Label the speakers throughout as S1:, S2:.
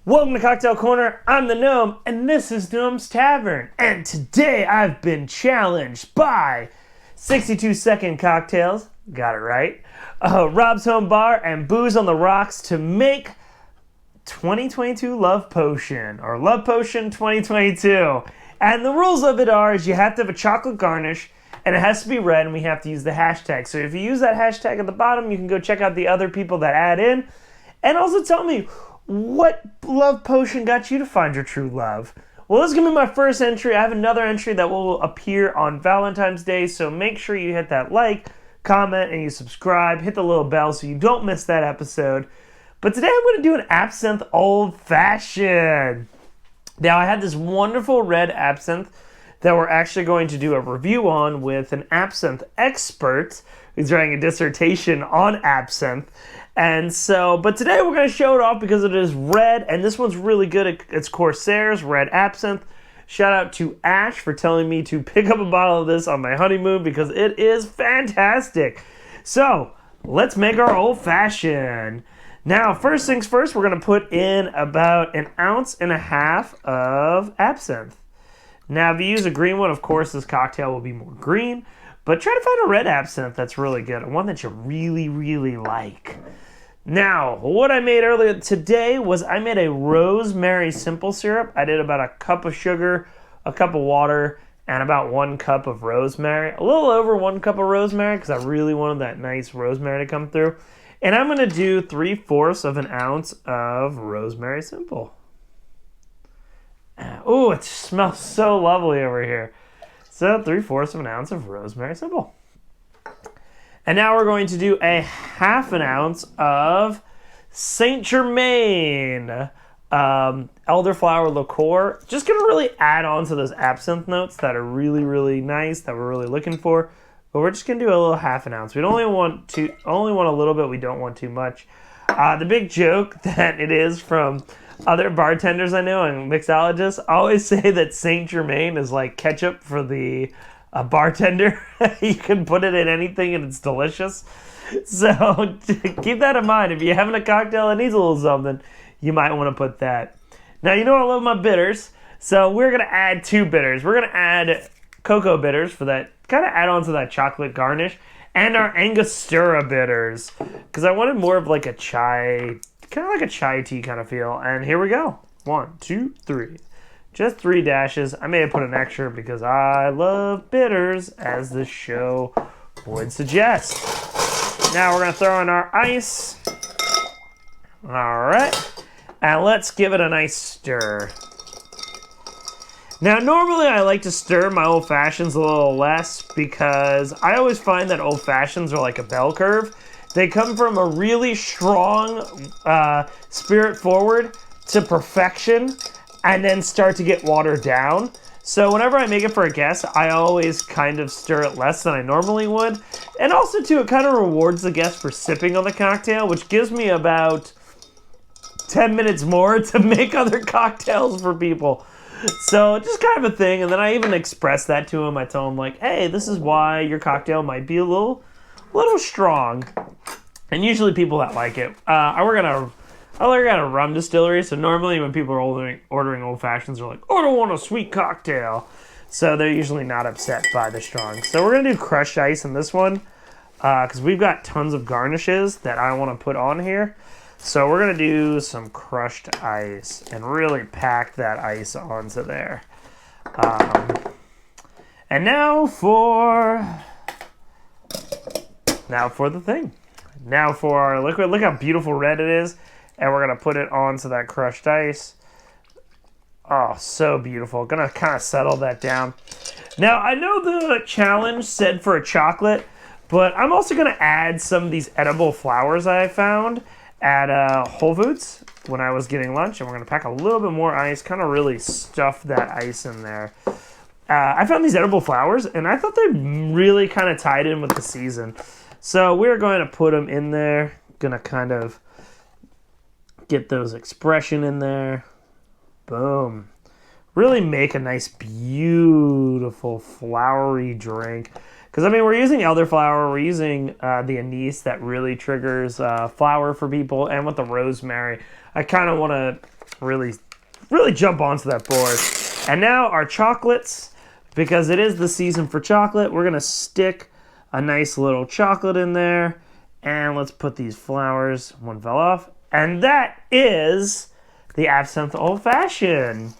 S1: Welcome to Cocktail Corner. I'm the Gnome, and this is Gnome's Tavern. And today I've been challenged by 62-Second Cocktails, got it right, Rob's Home Bar, and Booze on the Rocks to make 2022 Love Potion, or Love Potion 2022. And the rules of it are is you have to have a chocolate garnish, and it has to be red, and we have to use the hashtag. So if you use that hashtag at the bottom, you can go check out the other people that add in, and also tell me, what love potion got you to find your true love? Well, this is going to be my first entry. I have another entry that will appear on Valentine's Day, so make sure you hit that like, comment, and you subscribe. Hit the little bell so you don't miss that episode. But today I'm going to do an absinthe old fashioned. Now, I had this wonderful red absinthe that we're actually going to do a review on with an absinthe expert who's writing a dissertation on absinthe. And so, but today we're going to show it off because it is red, and this one's really good. It's Corsair's Red Absinthe. Shout out to Ash for telling me to pick up a bottle of this on my honeymoon because it is fantastic. So, let's make our old fashioned. Now, first things first, we're going to put in about 1.5 ounces of absinthe. Now, if you use a green one, of course, this cocktail will be more green. But try to find a red absinthe that's really good, one that you really, really like. Now, what I made earlier today was I made a rosemary simple syrup. I did about 1 cup of sugar, 1 cup of water, and about 1 cup of rosemary. A little over 1 cup of rosemary because I really wanted that nice rosemary to come through. And I'm going to do 3/4 of an ounce of rosemary simple. Oh, it smells so lovely over here. So 3/4 of an ounce of rosemary simple. And now we're going to do 1/2 ounce of Saint Germain elderflower liqueur. Just going to really add on to those absinthe notes that are really, really nice, that we're really looking for. But we're just going to do a little 1/2 ounce. We only want a little bit. We don't want too much. The big joke that it is from other bartenders I know and mixologists always say that Saint Germain is like ketchup for the bartender. You can put it in anything and it's delicious. So keep that in mind. If you're having a cocktail that needs a little something, you might want to put that. Now, you know I love my bitters. So we're going to add 2 bitters. We're going to add cocoa bitters for that, kind of add on to that chocolate garnish. And our Angostura bitters. Because I wanted more of like a chai, kind of like a chai tea kind of feel. And here we go. 1, 2, 3. Just 3 dashes. I may have put an extra because I love bitters, as the show would suggest. Now we're going to throw in our ice. All right. And let's give it a nice stir. Now, normally I like to stir my old fashions a little less because I always find that old fashions are like a bell curve. They come from a really strong spirit forward to perfection and then start to get watered down. So whenever I make it for a guest, I always kind of stir it less than I normally would. And also, too, it kind of rewards the guest for sipping on the cocktail, which gives me about 10 minutes more to make other cocktails for people. So just kind of a thing. And then I even express that to him. I tell him, like, hey, this is why your cocktail might be a little strong. And usually people that like it. I work at a rum distillery, so normally when people are ordering old fashions, they're like, oh, I don't want a sweet cocktail. So they're usually not upset by the strong. So we're going to do crushed ice in this one because we've got tons of garnishes that I want to put on here. So we're going to do some crushed ice and really pack that ice onto there. And now for the thing. Now for our liquid. Look how beautiful red it is. And we're going to put it onto that crushed ice. Oh, so beautiful. Going to kind of settle that down. Now, I know the challenge said for a chocolate, but I'm also going to add some of these edible flowers I found at Whole Foods when I was getting lunch. And we're going to pack a little bit more ice, kind of really stuff that ice in there. I found these edible flowers, and I thought they really kind of tied in with the season. So we're going to put them in there. Going to kind of get those expression in there. Boom. Really make a nice, beautiful, flowery drink. Because, I mean, we're using elderflower. We're using the anise that really triggers flower for people. And with the rosemary, I kind of want to really, really jump onto that board. And now our chocolates, because it is the season for chocolate, we're going to stick a nice little chocolate in there. And let's put these flowers. One fell off. And that is the Absinthe Old Fashioned.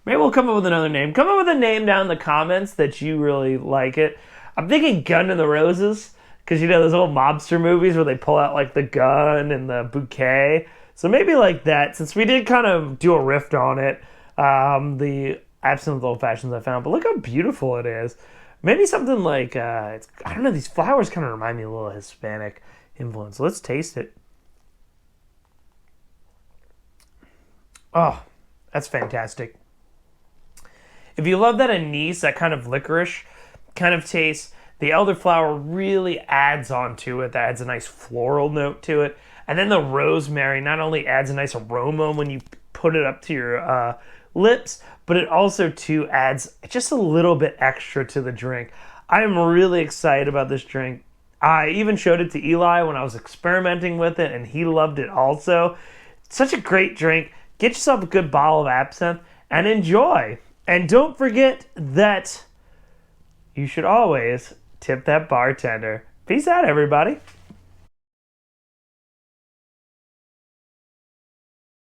S1: Maybe we'll come up with another name. Come up with a name down in the comments that you really like it. I'm thinking Gun to the Roses, because you know those old mobster movies where they pull out like the gun and the bouquet. So maybe like that, since we did kind of do a riff on it, the Absinthe Old Fashions I found. But look how beautiful it is. Maybe something like, I don't know, these flowers kind of remind me of a little Hispanic influence. Let's taste it. Oh, that's fantastic. If you love that anise, that kind of licorice kind of taste, the elderflower really adds on to it. That adds a nice floral note to it. And then the rosemary not only adds a nice aroma when you put it up to your lips, but it also too adds just a little bit extra to the drink. I am really excited about this drink. I even showed it to Eli when I was experimenting with it, and he loved it also. It's such a great drink. Get yourself a good bottle of absinthe and enjoy. And don't forget that you should always tip that bartender. Peace out, everybody.